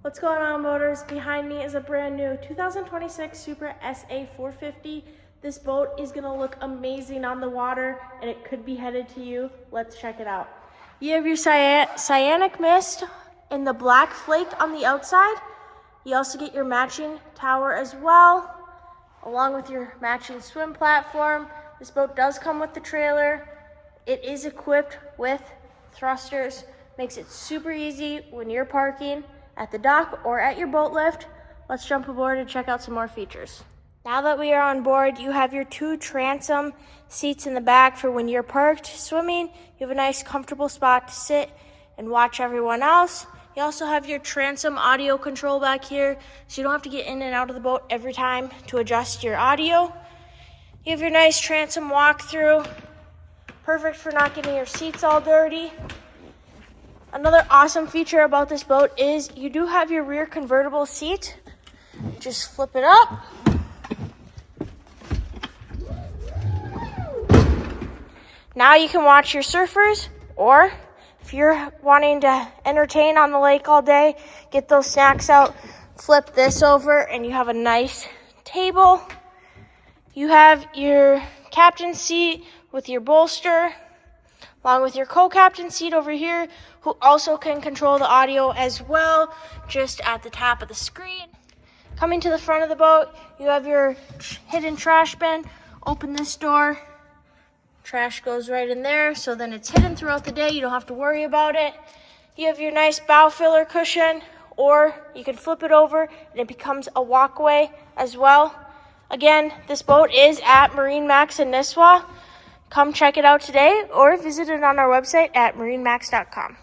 What's going on, boaters? Behind me is a brand new 2026 Supra SA 450. This boat is gonna look amazing on the water and it could be headed to you. Let's check it out. You have your cyanic mist and the black flake on the outside. You also get your matching tower as well, along with your matching swim platform. This boat does come with the trailer. It is equipped with thrusters. Makes it super easy when you're parking at the dock or at your boat lift. Let's jump aboard and check out some more features. Now that we are on board, you have your 2 transom seats in the back for when you're parked swimming. You have a nice comfortable spot to sit and watch everyone else. You also have your transom audio control back here, so you don't have to get in and out of the boat every time to adjust your audio. You have your nice transom walk-through, perfect for not getting your seats all dirty. Another awesome feature about this boat is you do have your rear convertible seat. Just flip it up. Now you can watch your surfers, or if you're wanting to entertain on the lake all day, get those snacks out, flip this over and you have a nice table. You have your captain's seat with your bolster, along with your co-captain seat over here, who also can control the audio as well, just at the tap of the screen. Coming to the front of the boat, you have your hidden trash bin. Open this door, trash goes right in there, so then it's hidden throughout the day. You don't have to worry about it. You have your nice bow filler cushion, or you can flip it over and it becomes a walkway as well. Again, this boat is at MarineMax Nisswa. Come check it out today or visit it on our website at marinemax.com.